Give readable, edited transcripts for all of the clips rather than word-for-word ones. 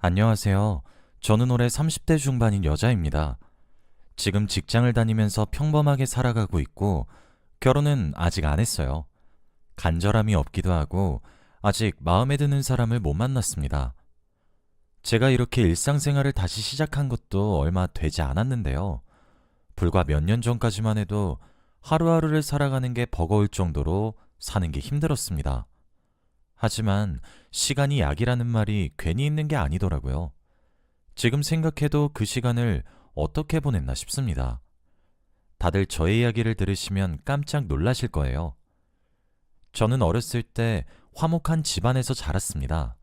안녕하세요. 저는 올해 30대 중반인 여자입니다. 지금 직장을 다니면서 평범하게 살아가고 있고, 결혼은 아직 안 했어요. 간절함이 없기도 하고, 아직 마음에 드는 사람을 못 만났습니다. 제가 이렇게 일상생활을 다시 시작한 것도 얼마 되지 않았는데요. 불과 몇 년 전까지만 해도 하루하루를 살아가는 게 버거울 정도로 사는 게 힘들었습니다. 하지만 시간이 약이라는 말이 괜히 있는 게 아니더라고요. 지금 생각해도 그 시간을 어떻게 보냈나 싶습니다. 다들 저의 이야기를 들으시면 깜짝 놀라실 거예요. 저는 어렸을 때 화목한 집안에서 자랐습니다.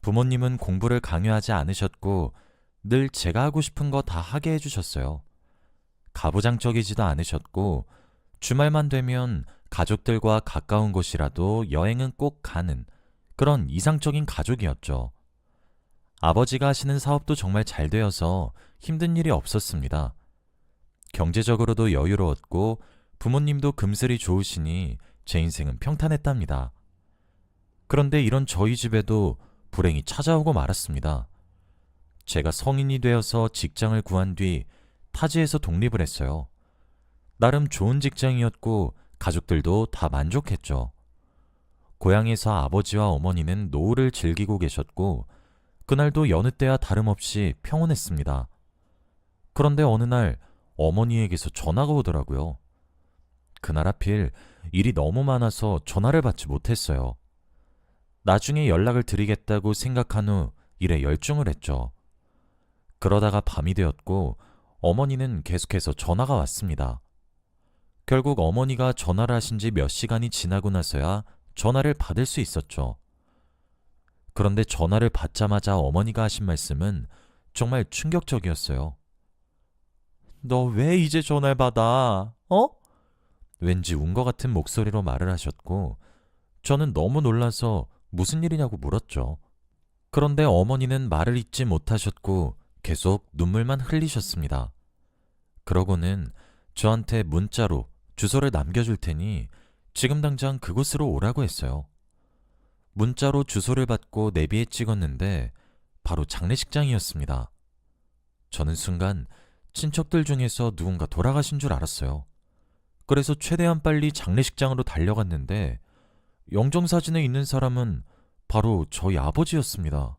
부모님은 공부를 강요하지 않으셨고 늘 제가 하고 싶은 거 다 하게 해주셨어요. 가부장적이지도 않으셨고 주말만 되면 가족들과 가까운 곳이라도 여행은 꼭 가는 그런 이상적인 가족이었죠. 아버지가 하시는 사업도 정말 잘 되어서 힘든 일이 없었습니다. 경제적으로도 여유로웠고 부모님도 금슬이 좋으시니 제 인생은 평탄했답니다. 그런데 이런 저희 집에도 불행이 찾아오고 말았습니다. 제가 성인이 되어서 직장을 구한 뒤 타지에서 독립을 했어요. 나름 좋은 직장이었고 가족들도 다 만족했죠. 고향에서 아버지와 어머니는 노후를 즐기고 계셨고 그날도 여느 때와 다름없이 평온했습니다. 그런데 어느 날 어머니에게서 전화가 오더라고요. 그날 하필 일이 너무 많아서 전화를 받지 못했어요. 나중에 연락을 드리겠다고 생각한 후 일에 열중을 했죠. 그러다가 밤이 되었고 어머니는 계속해서 전화가 왔습니다. 결국 어머니가 전화를 하신 지 몇 시간이 지나고 나서야 전화를 받을 수 있었죠. 그런데 전화를 받자마자 어머니가 하신 말씀은 정말 충격적이었어요. 너 왜 이제 전화를 받아? 어? 왠지 운 것 같은 목소리로 말을 하셨고, 저는 너무 놀라서 무슨 일이냐고 물었죠. 그런데 어머니는 말을 잇지 못하셨고, 계속 눈물만 흘리셨습니다. 그러고는 저한테 문자로 주소를 남겨줄 테니 지금 당장 그곳으로 오라고 했어요. 문자로 주소를 받고 내비에 찍었는데 바로 장례식장이었습니다. 저는 순간 친척들 중에서 누군가 돌아가신 줄 알았어요. 그래서 최대한 빨리 장례식장으로 달려갔는데 영정사진에 있는 사람은 바로 저희 아버지였습니다.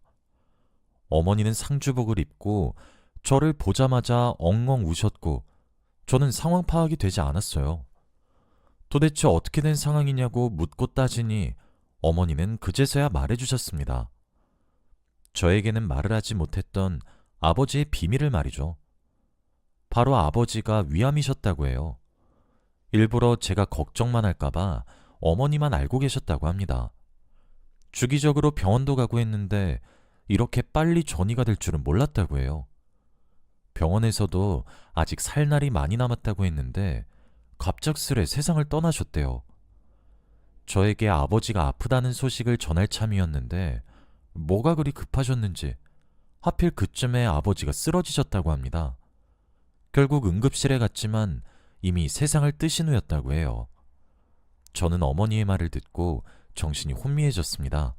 어머니는 상주복을 입고 저를 보자마자 엉엉 우셨고 저는 상황 파악이 되지 않았어요. 도대체 어떻게 된 상황이냐고 묻고 따지니 어머니는 그제서야 말해주셨습니다. 저에게는 말을 하지 못했던 아버지의 비밀을 말이죠. 바로 아버지가 위암이셨다고 해요. 일부러 제가 걱정만 할까봐 어머니만 알고 계셨다고 합니다. 주기적으로 병원도 가고 했는데 이렇게 빨리 전이가 될 줄은 몰랐다고 해요. 병원에서도 아직 살 날이 많이 남았다고 했는데 갑작스레 세상을 떠나셨대요. 저에게 아버지가 아프다는 소식을 전할 참이었는데 뭐가 그리 급하셨는지 하필 그쯤에 아버지가 쓰러지셨다고 합니다. 결국 응급실에 갔지만 이미 세상을 뜨신 후였다고 해요. 저는 어머니의 말을 듣고 정신이 혼미해졌습니다.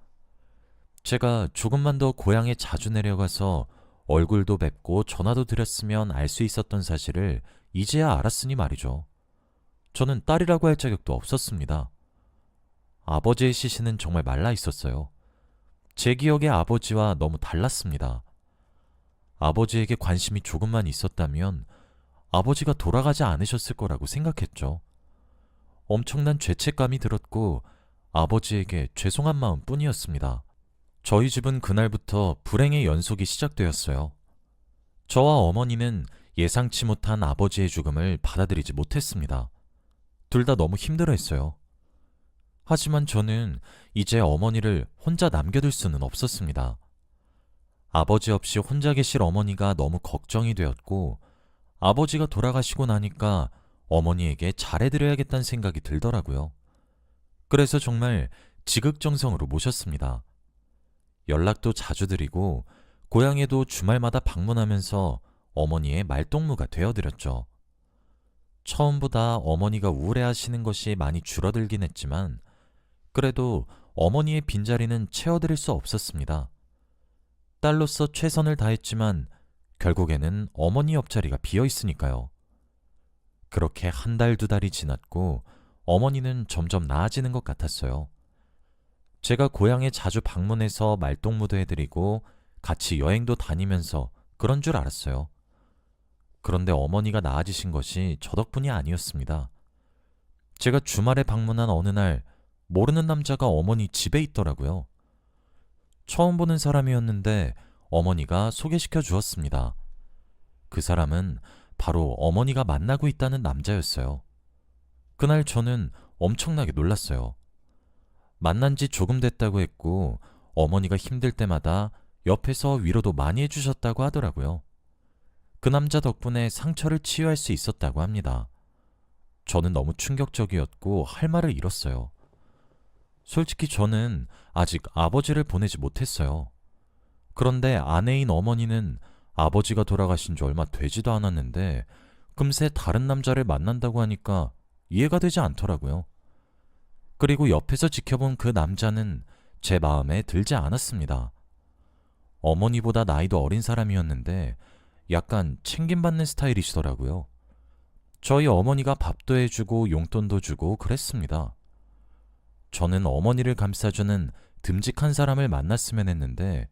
제가 조금만 더 고향에 자주 내려가서 얼굴도 뵙고 전화도 드렸으면 알 수 있었던 사실을 이제야 알았으니 말이죠. 저는 딸이라고 할 자격도 없었습니다. 아버지의 시신은 정말 말라 있었어요. 제 기억의 아버지와 너무 달랐습니다. 아버지에게 관심이 조금만 있었다면 아버지가 돌아가지 않으셨을 거라고 생각했죠. 엄청난 죄책감이 들었고 아버지에게 죄송한 마음 뿐이었습니다. 저희 집은 그날부터 불행의 연속이 시작되었어요. 저와 어머니는 예상치 못한 아버지의 죽음을 받아들이지 못했습니다. 둘 다 너무 힘들어했어요. 하지만 저는 이제 어머니를 혼자 남겨둘 수는 없었습니다. 아버지 없이 혼자 계실 어머니가 너무 걱정이 되었고 아버지가 돌아가시고 나니까 어머니에게 잘해드려야겠다는 생각이 들더라고요. 그래서 정말 지극정성으로 모셨습니다. 연락도 자주 드리고 고향에도 주말마다 방문하면서 어머니의 말동무가 되어드렸죠. 처음보다 어머니가 우울해하시는 것이 많이 줄어들긴 했지만 그래도 어머니의 빈자리는 채워드릴 수 없었습니다. 딸로서 최선을 다했지만 결국에는 어머니 옆자리가 비어 있으니까요. 그렇게 한 달, 두 달이 지났고 어머니는 점점 나아지는 것 같았어요. 제가 고향에 자주 방문해서 말동무도 해드리고 같이 여행도 다니면서 그런 줄 알았어요. 그런데 어머니가 나아지신 것이 저 덕분이 아니었습니다. 제가 주말에 방문한 어느 날 모르는 남자가 어머니 집에 있더라고요. 처음 보는 사람이었는데 어머니가 소개시켜 주었습니다. 그 사람은 바로 어머니가 만나고 있다는 남자였어요. 그날 저는 엄청나게 놀랐어요. 만난 지 조금 됐다고 했고 어머니가 힘들 때마다 옆에서 위로도 많이 해주셨다고 하더라고요. 그 남자 덕분에 상처를 치유할 수 있었다고 합니다. 저는 너무 충격적이었고 할 말을 잃었어요. 솔직히 저는 아직 아버지를 보내지 못했어요. 그런데 아내인 어머니는 아버지가 돌아가신 지 얼마 되지도 않았는데 금세 다른 남자를 만난다고 하니까 이해가 되지 않더라고요. 그리고 옆에서 지켜본 그 남자는 제 마음에 들지 않았습니다. 어머니보다 나이도 어린 사람이었는데 약간 챙김받는 스타일이시더라고요. 저희 어머니가 밥도 해주고 용돈도 주고 그랬습니다. 저는 어머니를 감싸주는 듬직한 사람을 만났으면 했는데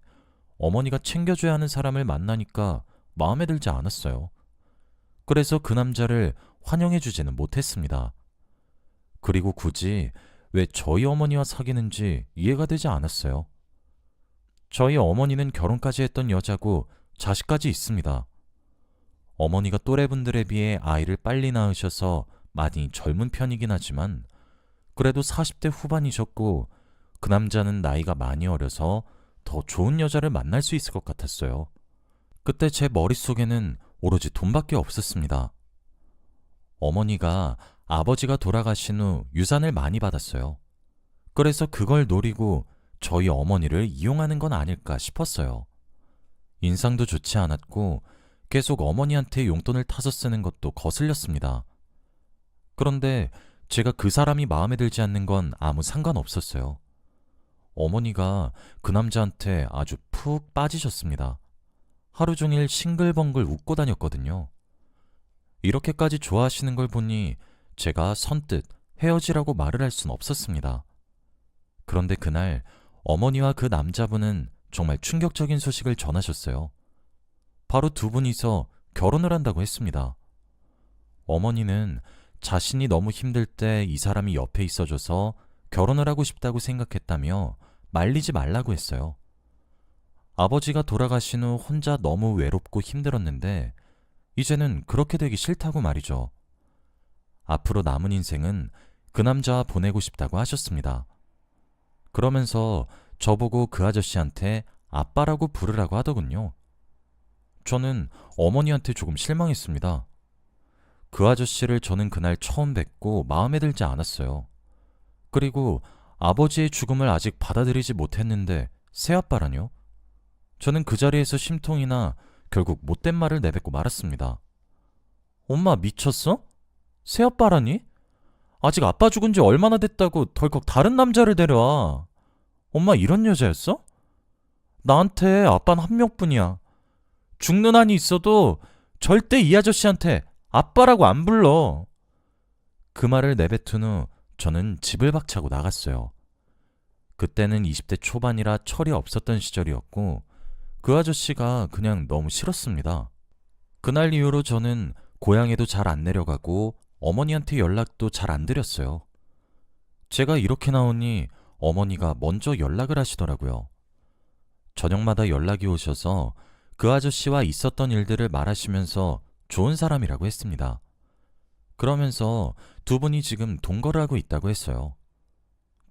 어머니가 챙겨줘야 하는 사람을 만나니까 마음에 들지 않았어요. 그래서 그 남자를 환영해주지는 못했습니다. 그리고 굳이 왜 저희 어머니와 사귀는지 이해가 되지 않았어요. 저희 어머니는 결혼까지 했던 여자고 자식까지 있습니다. 어머니가 또래분들에 비해 아이를 빨리 낳으셔서 많이 젊은 편이긴 하지만 그래도 40대 후반이셨고 그 남자는 나이가 많이 어려서 더 좋은 여자를 만날 수 있을 것 같았어요. 그때 제 머릿속에는 오로지 돈밖에 없었습니다. 어머니가 아버지가 돌아가신 후 유산을 많이 받았어요. 그래서 그걸 노리고 저희 어머니를 이용하는 건 아닐까 싶었어요. 인상도 좋지 않았고 계속 어머니한테 용돈을 타서 쓰는 것도 거슬렸습니다. 그런데 제가 그 사람이 마음에 들지 않는 건 아무 상관없었어요. 어머니가 그 남자한테 아주 푹 빠지셨습니다. 하루 종일 싱글벙글 웃고 다녔거든요. 이렇게까지 좋아하시는 걸 보니 제가 선뜻 헤어지라고 말을 할 순 없었습니다. 그런데 그날 어머니와 그 남자분은 정말 충격적인 소식을 전하셨어요. 바로 두 분이서 결혼을 한다고 했습니다. 어머니는 자신이 너무 힘들 때 이 사람이 옆에 있어줘서 결혼을 하고 싶다고 생각했다며 말리지 말라고 했어요. 아버지가 돌아가신 후 혼자 너무 외롭고 힘들었는데 이제는 그렇게 되기 싫다고 말이죠. 앞으로 남은 인생은 그 남자와 보내고 싶다고 하셨습니다. 그러면서 저보고 그 아저씨한테 아빠라고 부르라고 하더군요. 저는 어머니한테 조금 실망했습니다. 그 아저씨를 저는 그날 처음 뵙고 마음에 들지 않았어요. 그리고 아버지의 죽음을 아직 받아들이지 못했는데 새아빠라뇨? 저는 그 자리에서 심통이나 결국 못된 말을 내뱉고 말았습니다. 엄마 미쳤어? 새아빠라니? 아직 아빠 죽은 지 얼마나 됐다고 덜컥 다른 남자를 데려와. 엄마 이런 여자였어? 나한테 아빠는 한 명뿐이야. 죽는 한이 있어도 절대 이 아저씨한테 아빠라고 안 불러. 그 말을 내뱉은 후 저는 집을 박차고 나갔어요. 그때는 20대 초반이라 철이 없었던 시절이었고 그 아저씨가 그냥 너무 싫었습니다. 그날 이후로 저는 고향에도 잘 안 내려가고 어머니한테 연락도 잘 안 드렸어요. 제가 이렇게 나오니 어머니가 먼저 연락을 하시더라고요. 저녁마다 연락이 오셔서 그 아저씨와 있었던 일들을 말하시면서 좋은 사람이라고 했습니다. 그러면서 두 분이 지금 동거를 하고 있다고 했어요.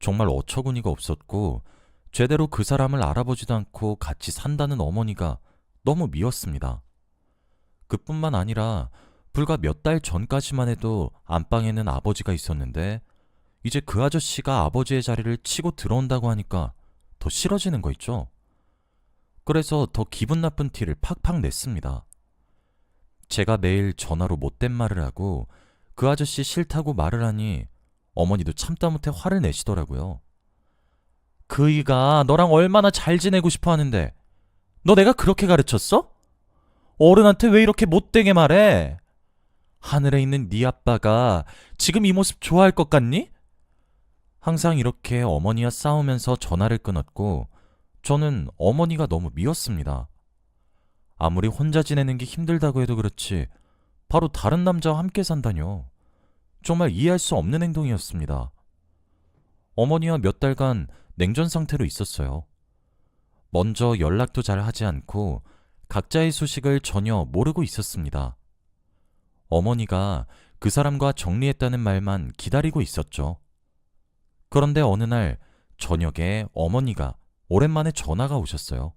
정말 어처구니가 없었고 제대로 그 사람을 알아보지도 않고 같이 산다는 어머니가 너무 미웠습니다. 그뿐만 아니라 불과 몇 달 전까지만 해도 안방에는 아버지가 있었는데 이제 그 아저씨가 아버지의 자리를 치고 들어온다고 하니까 더 싫어지는 거 있죠. 그래서 더 기분 나쁜 티를 팍팍 냈습니다. 제가 매일 전화로 못된 말을 하고 그 아저씨 싫다고 말을 하니 어머니도 참다 못해 화를 내시더라고요. 그이가 너랑 얼마나 잘 지내고 싶어 하는데 너 내가 그렇게 가르쳤어? 어른한테 왜 이렇게 못되게 말해? 하늘에 있는 네 아빠가 지금 이 모습 좋아할 것 같니? 항상 이렇게 어머니와 싸우면서 전화를 끊었고 저는 어머니가 너무 미웠습니다. 아무리 혼자 지내는 게 힘들다고 해도 그렇지 바로 다른 남자와 함께 산다뇨. 정말 이해할 수 없는 행동이었습니다. 어머니와 몇 달간 냉전 상태로 있었어요. 먼저 연락도 잘 하지 않고 각자의 소식을 전혀 모르고 있었습니다. 어머니가 그 사람과 정리했다는 말만 기다리고 있었죠. 그런데 어느 날 저녁에 어머니가 오랜만에 전화가 오셨어요.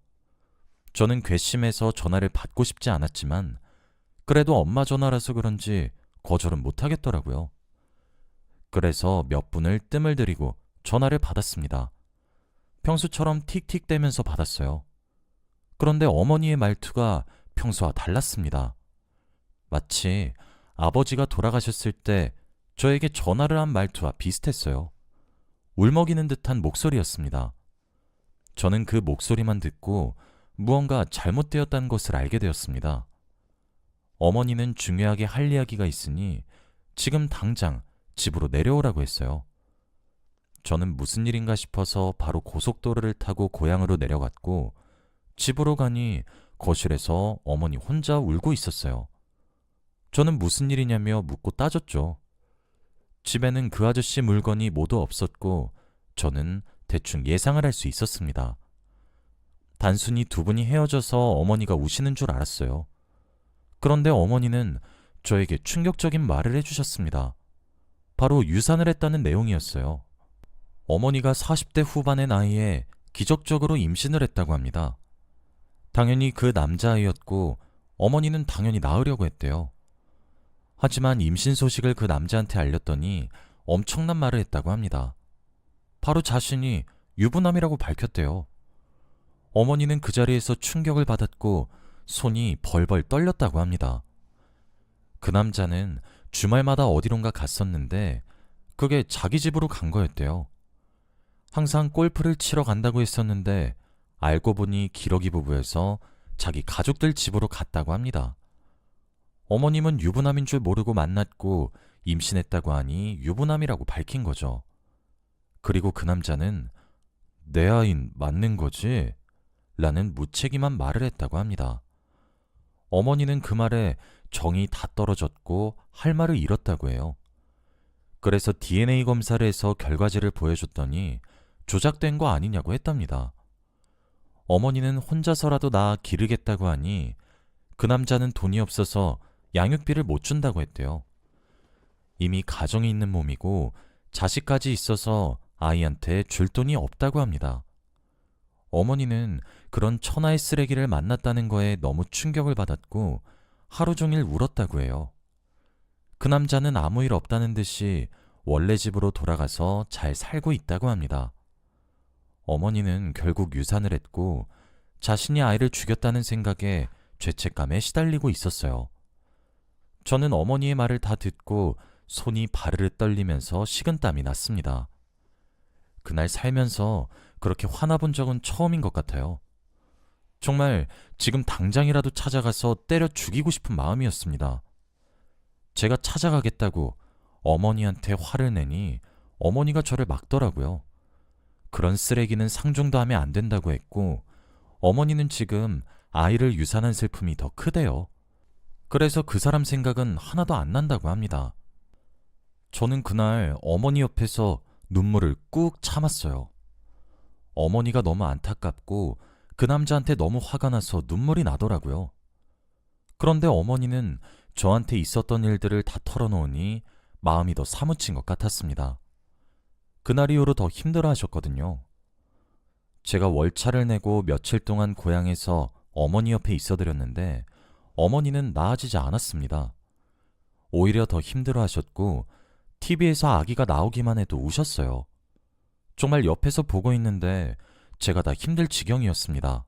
저는 괘씸해서 전화를 받고 싶지 않았지만 그래도 엄마 전화라서 그런지 거절은 못하겠더라고요. 그래서 몇 분을 뜸을 들이고 전화를 받았습니다. 평소처럼 틱틱대면서 받았어요. 그런데 어머니의 말투가 평소와 달랐습니다. 마치 아버지가 돌아가셨을 때 저에게 전화를 한 말투와 비슷했어요. 울먹이는 듯한 목소리였습니다. 저는 그 목소리만 듣고 무언가 잘못되었다는 것을 알게 되었습니다. 어머니는 중요하게 할 이야기가 있으니 지금 당장 집으로 내려오라고 했어요. 저는 무슨 일인가 싶어서 바로 고속도로를 타고 고향으로 내려갔고 집으로 가니 거실에서 어머니 혼자 울고 있었어요. 저는 무슨 일이냐며 묻고 따졌죠. 집에는 그 아저씨 물건이 모두 없었고 저는 대충 예상을 할 수 있었습니다. 단순히 두 분이 헤어져서 어머니가 우시는 줄 알았어요. 그런데 어머니는 저에게 충격적인 말을 해주셨습니다. 바로 유산을 했다는 내용이었어요. 어머니가 40대 후반의 나이에 기적적으로 임신을 했다고 합니다. 당연히 그 남자아이였고 어머니는 당연히 낳으려고 했대요. 하지만 임신 소식을 그 남자한테 알렸더니 엄청난 말을 했다고 합니다. 바로 자신이 유부남이라고 밝혔대요. 어머니는 그 자리에서 충격을 받았고 손이 벌벌 떨렸다고 합니다. 그 남자는 주말마다 어디론가 갔었는데 그게 자기 집으로 간 거였대요. 항상 골프를 치러 간다고 했었는데 알고 보니 기러기 부부여서 자기 가족들 집으로 갔다고 합니다. 어머님은 유부남인 줄 모르고 만났고 임신했다고 하니 유부남이라고 밝힌 거죠. 그리고 그 남자는 내 아인 맞는 거지? 라는 무책임한 말을 했다고 합니다. 어머니는 그 말에 정이 다 떨어졌고 할 말을 잃었다고 해요. 그래서 DNA 검사를 해서 결과지를 보여줬더니 조작된 거 아니냐고 했답니다. 어머니는 혼자서라도 낳아 기르겠다고 하니 그 남자는 돈이 없어서 양육비를 못 준다고 했대요. 이미 가정이 있는 몸이고 자식까지 있어서 아이한테 줄 돈이 없다고 합니다. 어머니는 그런 천하의 쓰레기를 만났다는 거에 너무 충격을 받았고 하루 종일 울었다고 해요. 그 남자는 아무 일 없다는 듯이 원래 집으로 돌아가서 잘 살고 있다고 합니다. 어머니는 결국 유산을 했고 자신이 아이를 죽였다는 생각에 죄책감에 시달리고 있었어요. 저는 어머니의 말을 다 듣고 손이 바르르 떨리면서 식은땀이 났습니다. 그날 살면서 그렇게 화나본 적은 처음인 것 같아요. 정말 지금 당장이라도 찾아가서 때려 죽이고 싶은 마음이었습니다. 제가 찾아가겠다고 어머니한테 화를 내니 어머니가 저를 막더라고요. 그런 쓰레기는 상종도 하면 안 된다고 했고 어머니는 지금 아이를 유산한 슬픔이 더 크대요. 그래서 그 사람 생각은 하나도 안 난다고 합니다. 저는 그날 어머니 옆에서 눈물을 꾹 참았어요. 어머니가 너무 안타깝고 그 남자한테 너무 화가 나서 눈물이 나더라고요. 그런데 어머니는 저한테 있었던 일들을 다 털어놓으니 마음이 더 사무친 것 같았습니다. 그날 이후로 더 힘들어 하셨거든요. 제가 월차를 내고 며칠 동안 고향에서 어머니 옆에 있어드렸는데 어머니는 나아지지 않았습니다. 오히려 더 힘들어 하셨고 TV에서 아기가 나오기만 해도 우셨어요. 정말 옆에서 보고 있는데 제가 다 힘들 지경이었습니다.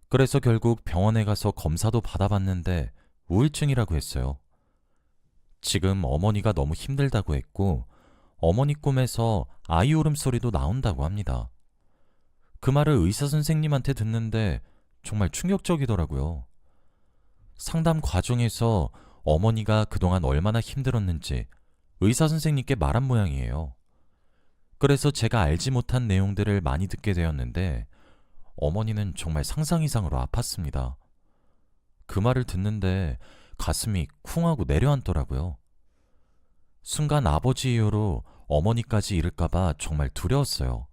그래서 결국 병원에 가서 검사도 받아봤는데 우울증이라고 했어요. 지금 어머니가 너무 힘들다고 했고 어머니 꿈에서 아이 울음소리도 나온다고 합니다. 그 말을 의사 선생님한테 듣는데 정말 충격적이더라고요. 상담 과정에서 어머니가 그동안 얼마나 힘들었는지 의사 선생님께 말한 모양이에요. 그래서 제가 알지 못한 내용들을 많이 듣게 되었는데 어머니는 정말 상상 이상으로 아팠습니다. 그 말을 듣는데 가슴이 쿵 하고 내려앉더라고요. 순간 아버지 이후로 어머니까지 잃을까봐 정말 두려웠어요.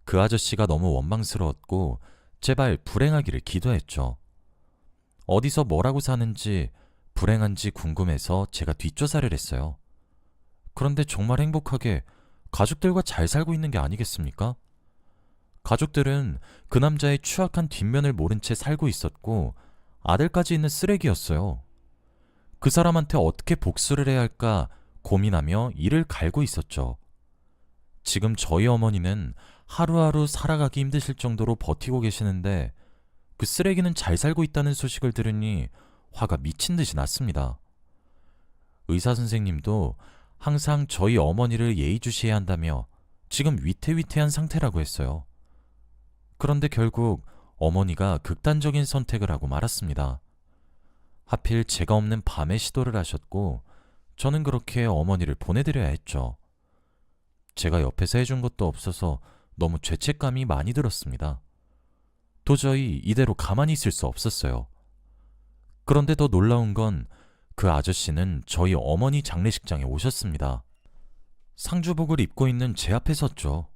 그 아저씨가 너무 원망스러웠고 제발 불행하기를 기도했죠. 어디서 뭐라고 사는지 불행한지 궁금해서 제가 뒷조사를 했어요. 그런데 정말 행복하게 가족들과 잘 살고 있는 게 아니겠습니까? 가족들은 그 남자의 추악한 뒷면을 모른 채 살고 있었고 아들까지 있는 쓰레기였어요. 그 사람한테 어떻게 복수를 해야 할까 고민하며 이를 갈고 있었죠. 지금 저희 어머니는 하루하루 살아가기 힘드실 정도로 버티고 계시는데 그 쓰레기는 잘 살고 있다는 소식을 들으니 화가 미친 듯이 났습니다. 의사 선생님도 항상 저희 어머니를 예의주시해야 한다며 지금 위태위태한 상태라고 했어요. 그런데 결국 어머니가 극단적인 선택을 하고 말았습니다. 하필 제가 없는 밤에 시도를 하셨고 저는 그렇게 어머니를 보내드려야 했죠. 제가 옆에서 해준 것도 없어서 너무 죄책감이 많이 들었습니다. 도저히 이대로 가만히 있을 수 없었어요. 그런데 더 놀라운 건 그 아저씨는 저희 어머니 장례식장에 오셨습니다. 상주복을 입고 있는 제 앞에 섰죠.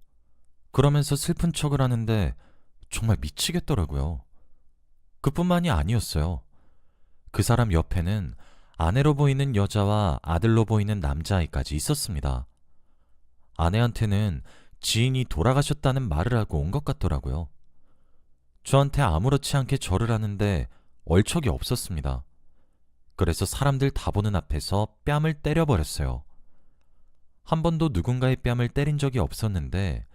그러면서 슬픈 척을 하는데 정말 미치겠더라고요. 그뿐만이 아니었어요. 그 사람 옆에는 아내로 보이는 여자와 아들로 보이는 남자아이까지 있었습니다. 아내한테는 지인이 돌아가셨다는 말을 하고 온 것 같더라고요. 저한테 아무렇지 않게 절을 하는데 얼척이 없었습니다. 그래서 사람들 다 보는 앞에서 뺨을 때려버렸어요. 한 번도 누군가의 뺨을 때린 적이 없었는데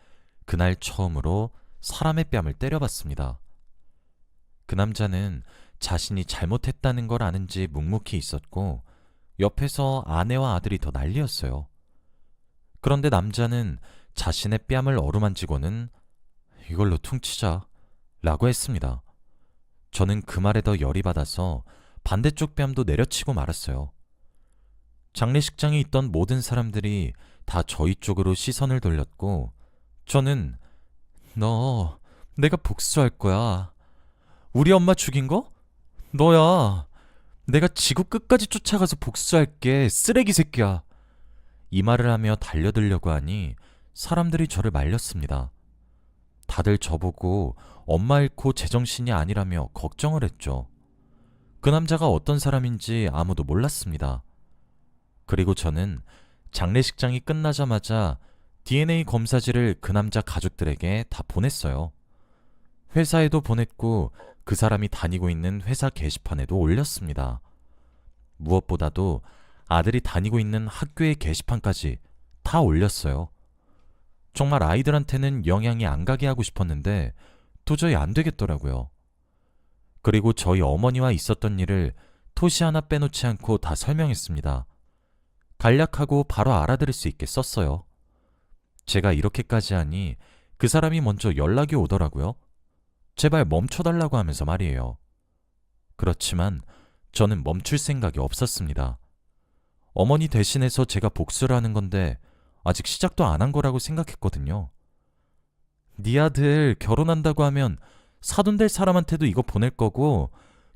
그날 처음으로 사람의 뺨을 때려봤습니다. 그 남자는 자신이 잘못했다는 걸 아는지 묵묵히 있었고 옆에서 아내와 아들이 더 난리였어요. 그런데 남자는 자신의 뺨을 어루만지고는 이걸로 퉁치자 라고 했습니다. 저는 그 말에 더 열이 받아서 반대쪽 뺨도 내려치고 말았어요. 장례식장에 있던 모든 사람들이 다 저희 쪽으로 시선을 돌렸고 저는 너 내가 복수할 거야. 우리 엄마 죽인 거? 너야. 내가 지구 끝까지 쫓아가서 복수할게. 쓰레기 새끼야. 이 말을 하며 달려들려고 하니 사람들이 저를 말렸습니다. 다들 저보고 엄마 잃고 제정신이 아니라며 걱정을 했죠. 그 남자가 어떤 사람인지 아무도 몰랐습니다. 그리고 저는 장례식장이 끝나자마자 DNA 검사지를 그 남자 가족들에게 다 보냈어요. 회사에도 보냈고 그 사람이 다니고 있는 회사 게시판에도 올렸습니다. 무엇보다도 아들이 다니고 있는 학교의 게시판까지 다 올렸어요. 정말 아이들한테는 영향이 안 가게 하고 싶었는데 도저히 안 되겠더라고요. 그리고 저희 어머니와 있었던 일을 토시 하나 빼놓지 않고 다 설명했습니다. 간략하고 바로 알아들을 수 있게 썼어요. 제가 이렇게까지 하니 그 사람이 먼저 연락이 오더라고요. 제발 멈춰달라고 하면서 말이에요. 그렇지만 저는 멈출 생각이 없었습니다. 어머니 대신해서 제가 복수를 하는 건데 아직 시작도 안 한 거라고 생각했거든요. 네 아들 결혼한다고 하면 사돈될 사람한테도 이거 보낼 거고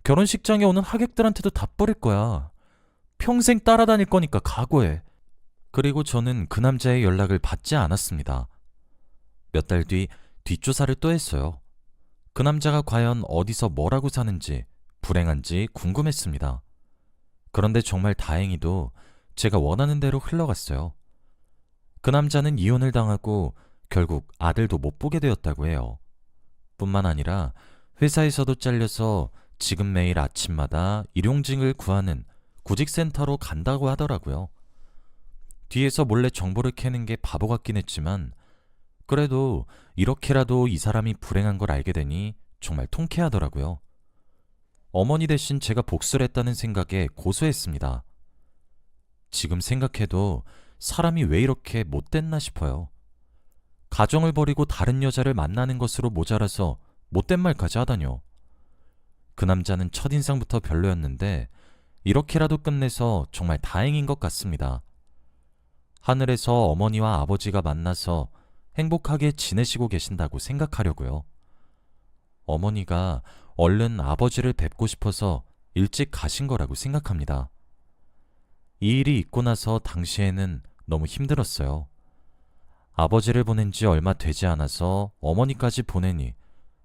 결혼식장에 오는 하객들한테도 다 뿌릴 거야. 평생 따라다닐 거니까 각오해. 그리고 저는 그 남자의 연락을 받지 않았습니다. 몇 달 뒤 뒷조사를 또 했어요. 그 남자가 과연 어디서 뭐라고 사는지 불행한지 궁금했습니다. 그런데 정말 다행히도 제가 원하는 대로 흘러갔어요. 그 남자는 이혼을 당하고 결국 아들도 못 보게 되었다고 해요. 뿐만 아니라 회사에서도 잘려서 지금 매일 아침마다 일용직을 구하는 구직센터로 간다고 하더라고요. 뒤에서 몰래 정보를 캐는 게 바보 같긴 했지만 그래도 이렇게라도 이 사람이 불행한 걸 알게 되니 정말 통쾌하더라고요. 어머니 대신 제가 복수를 했다는 생각에 고소했습니다. 지금 생각해도 사람이 왜 이렇게 못됐나 싶어요. 가정을 버리고 다른 여자를 만나는 것으로 모자라서 못된 말까지 하다뇨. 그 남자는 첫인상부터 별로였는데 이렇게라도 끝내서 정말 다행인 것 같습니다. 하늘에서 어머니와 아버지가 만나서 행복하게 지내시고 계신다고 생각하려고요. 어머니가 얼른 아버지를 뵙고 싶어서 일찍 가신 거라고 생각합니다. 이 일이 있고 나서 당시에는 너무 힘들었어요. 아버지를 보낸 지 얼마 되지 않아서 어머니까지 보내니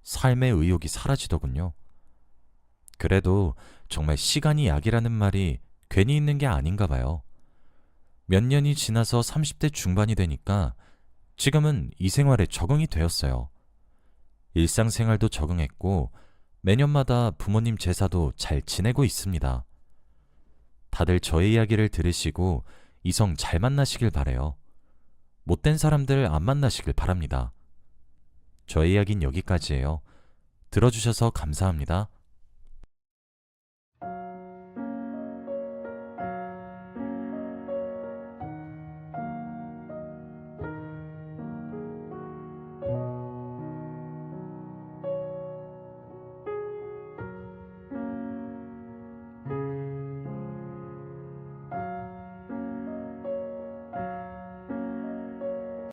삶의 의욕이 사라지더군요. 그래도 정말 시간이 약이라는 말이 괜히 있는 게 아닌가 봐요. 몇 년이 지나서 30대 중반이 되니까 지금은 이 생활에 적응이 되었어요. 일상생활도 적응했고 매년마다 부모님 제사도 잘 지내고 있습니다. 다들 저의 이야기를 들으시고 이성 잘 만나시길 바래요. 못된 사람들 안 만나시길 바랍니다. 저의 이야기는 여기까지예요. 들어주셔서 감사합니다.